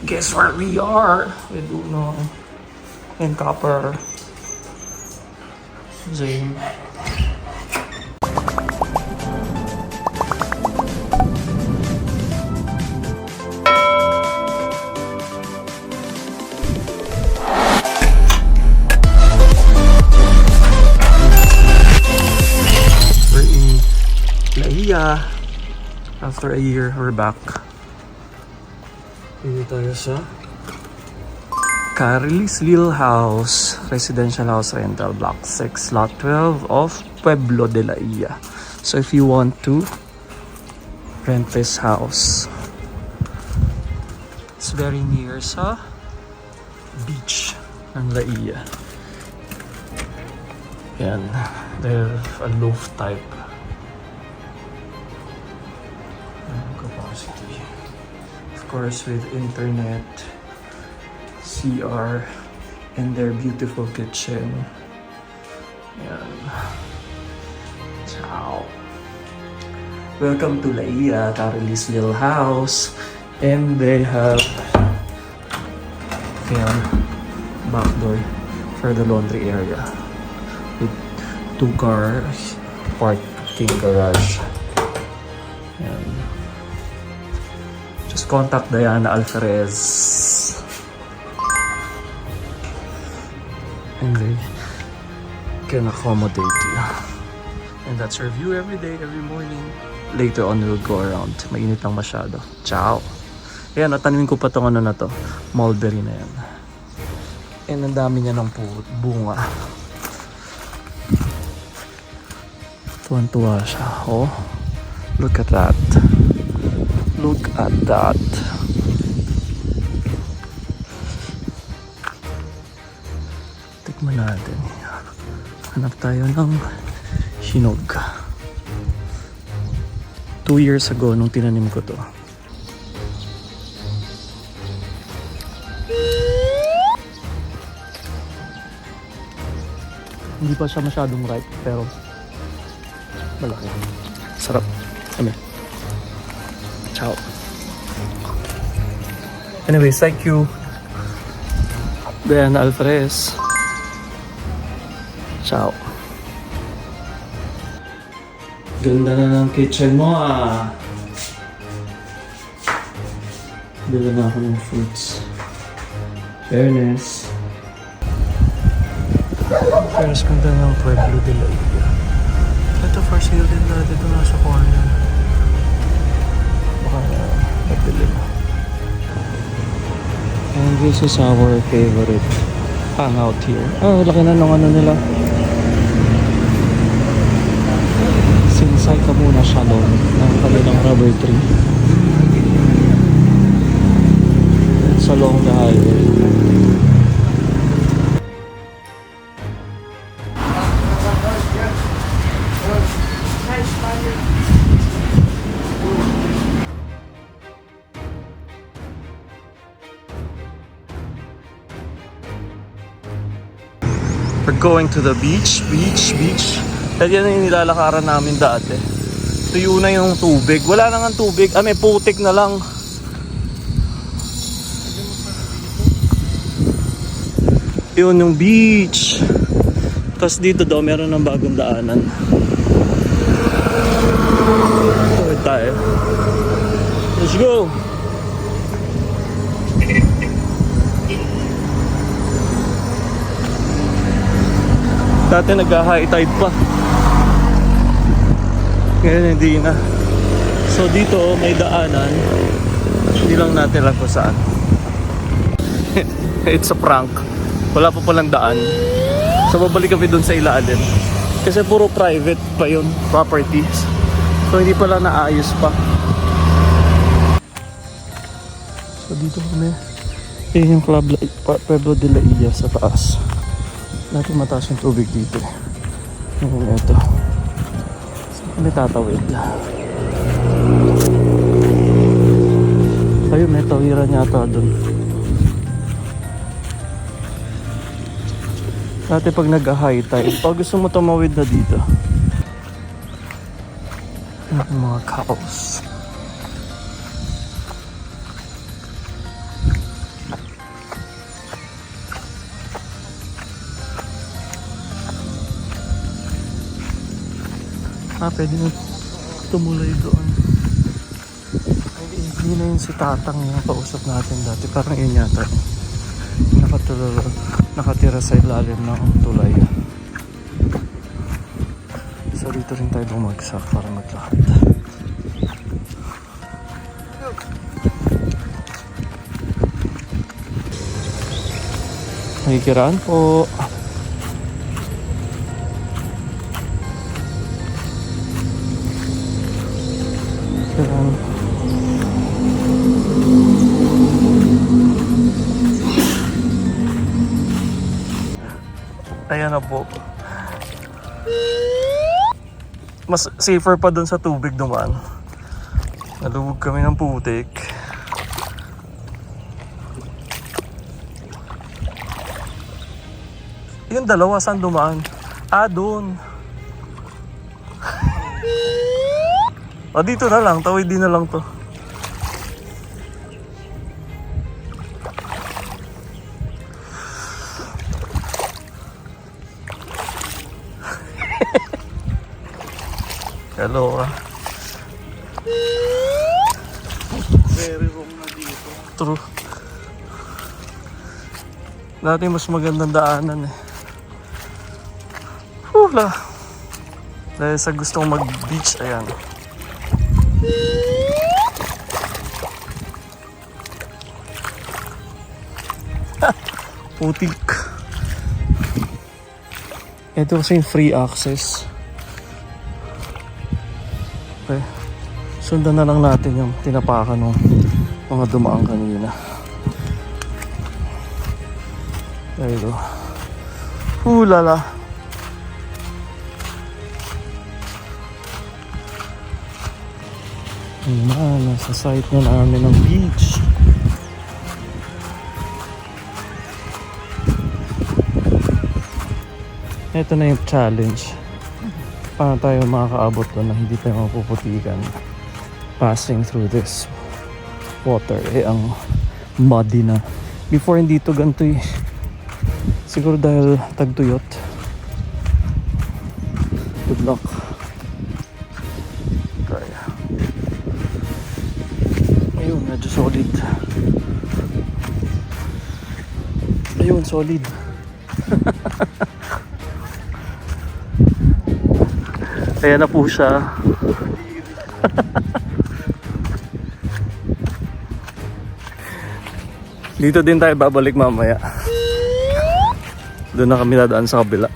Guess where we are? With Uno and Copper. Zane. We're in Laia. After a year, we're back. Dito tayo sa Carly's Little House, Residential House Rental, Block 6, Lot 12 of Pueblo de la Ia. So if you want to rent this house, it's very near sa beach ng La Ia. Yan, they're a loft type. Capacity. Of course, with internet, CR, and their beautiful kitchen. Yan. Ciao. Welcome to Laia, Carly's Little House. And they have back door for the laundry area with 2 cars parking garage. Yan. Just contact Diana Alferez. And they can accommodate you. And that's our view every day, every morning. Later on, we'll go around. Mainit lang masyado. Ciao! Ayan, natanim ko pa itong ano na to. Mulberry na yan. And ang dami niya ng bunga. Tuwan-tuwa siya. Oh, look at that. Look at that. Tikman natin. Hanap tayo ng hinog. 2 years ago nung tinanim ko to. Hindi pa siya masyadong ripe pero malaki. Sarap. Kami. Ciao. Anyways, thank you, Diana Alferez. Ciao. Ganda na ng kitchen mo ah. Dala na ako ng fruits. Fairness. Fairness, ganda ng Pueblo de la Ia. Ito for sale din na dito na sa corner. Baka nagdilim. And this is our favorite hangout here. Oh, laki na ng ano nila. Sinsay ka muna siya doon ng kanilang rubber tree. It's along the highway. We're going to the beach. At yan yung nilalakaran namin dati. Tuyo na yung tubig. Wala nang ang tubig. May putik na lang. Yun yung beach. Tapos dito daw meron ng bagong daanan. Tuloy tayo. Let's go! Dati nag-high tide pa. Ngayon hindi na. So dito may daanan. Hindi lang natin alam kung saan. It's a prank. Wala pa palang daan. So babalik kami dun sa ilalim. Kasi puro private pa yun, properties. So hindi pala naayos pa. So dito kami. Yun yung Club Pueblo de la Ia sa taas. Natin mataas yung tubig dito. Ngayon ito. So kami tatawid. Ayun, may tawiran yata dun. Dati pag nag-high tide, pag gusto mo tumawid na dito. Mga cows. Pwede na tumuloy doon. Hindi na yun si Tatang yung kausap natin dati. Parang yun yata. Nakatira sa ilalim ng tulay. So dito rin tayo bumagsak para maglakad. Nakikiraan po. Kiraan. Ayan na po. Mas safer pa dun sa tubig dumaan. Nalubog kami ng putik. Yung dalawa saan dumaan? Ah, dun. O dito na lang, tawid din na lang to. Hello ah. Very wrong na dito. True. Dati mas magandang daanan eh. Hula. Dahil sa gustong mag-beach, ayan. Putik. Ito kasi yung free access. Okay. Sundan na lang natin yung tinapakan ng mga dumaan kanina. There you go. Hulala. Ayan, nasa site na namin ng beach. Ito na yung challenge. Paano tayo makakaabot doon na hindi tayo mapuputikan passing through this water. Eh, ang muddy na. Before hindi to ganito eh. Siguro dahil tagtuyot. Good luck. Kaya. Ayun, medyo solid. Ayun, solid. Ayan na po siya. Dito din tayo babalik mamaya. Doon na kami dadaan sa kabila.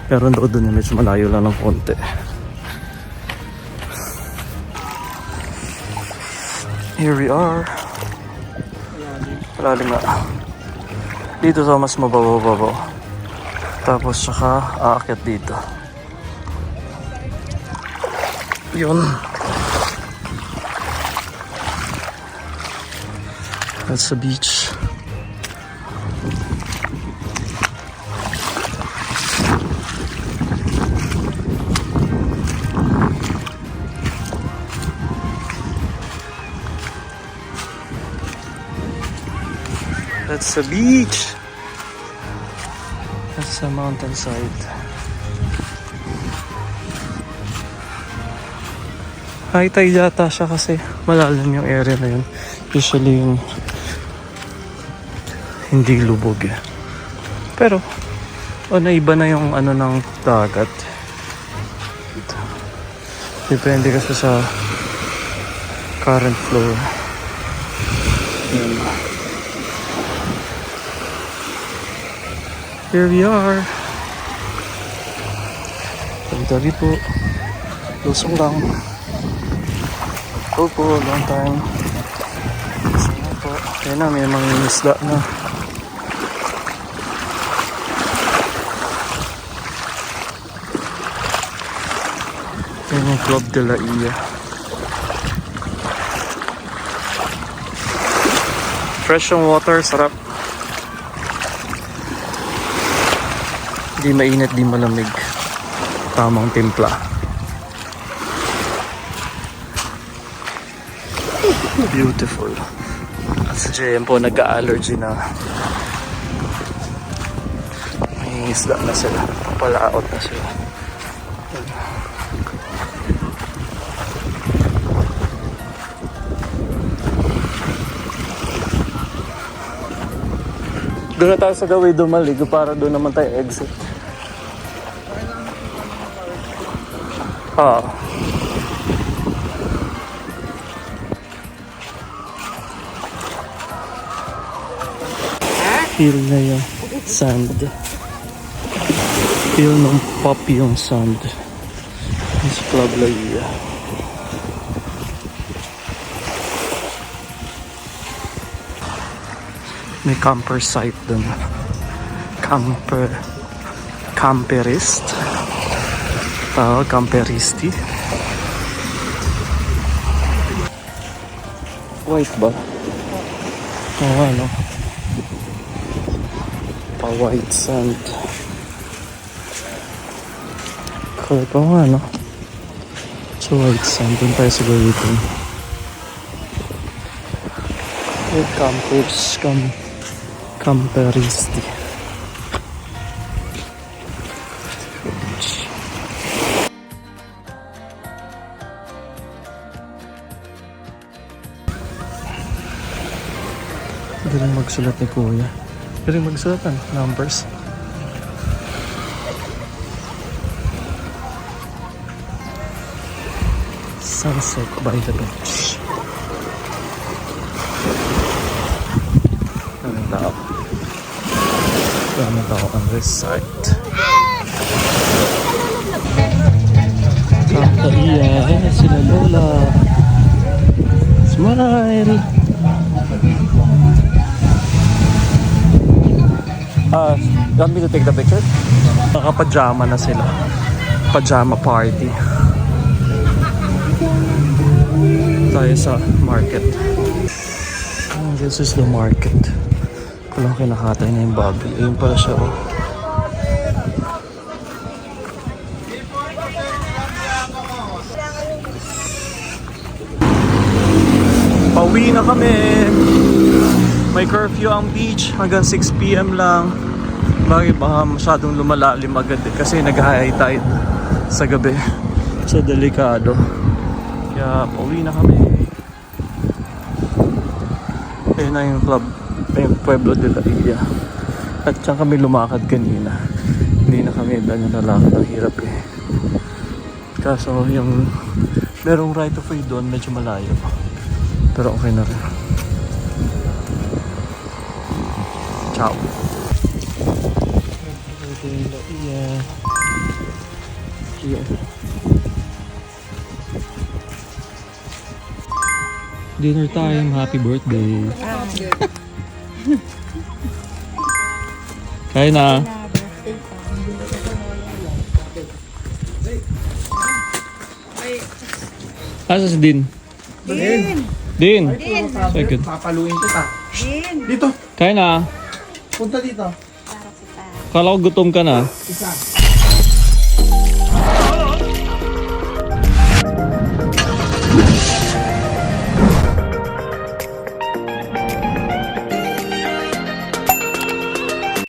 Pero doon na medyo malayo lang ng konti. Here we are. Malalim na. Dito sa mas mababaw. Tapos saka aakyat dito. Yun. That's the beach. That's the beach. That's the mountainside. High tide yata siya kasi malalim yung area na yun. Usually yung hindi lubog eh. Pero naiba na yung ano ng dagat. Depende kasi sa current flow. Here we are. Tabi-tabi po. Lusong lang. Go po, long time. Lusong po. Kaya na, may mga isda na. Yan yung Club de la Ia. Fresh yung water, sarap. Di mainit, di malamig. Tamang timpla. Beautiful. At sa JM po, nagka-allergy na. May isda na sila. Papalaot na sila. Doon na tayo sa gawin dumaligo para doon naman tayo exit. Ah. Feel na yung sand. Feel ng pop yung sand. Sa Club Laia. May camper site dun. Camperist. Tawag, camperisti. White ba? Oo, ano? Pa-white sand. Kaya pa nga, no? So, white sand. Doon tayo sa gawin. Campers, camperisti. Galing magsulat ni Kuya. Galing magsulat ng numbers. Sunset by the beach. Daming tao. Daming tao on this site. Santa Ia. Ayan sila Lola. Smile. You want me to take the picture? Naka-pajama na sila. Pajama party. Tayo sa market. This is the market. Walang kinakatay na yung Bobby. Ayun pala siya, oh. Pauwi na kami. May curfew ang beach hanggang 6 PM lang. Bakit baka masyadong lumalalim agad kasi nag-high tide sa gabi. So delikado. Kaya pauwi na kami. Ayun na yung club, yung Pueblo de la Illa. At saan kami lumakad kanina. Hindi na kami nalakad. Ang hirap eh. Kaso yung merong right of way doon medyo malayo. Pero okay na rin. Ciao. Dinner time. Happy birthday. Kain na. Asa si Din? Din. Second. Papaluin kita. Dito. Kain na. Punta dito. Kala ko gutom ka na. Isa.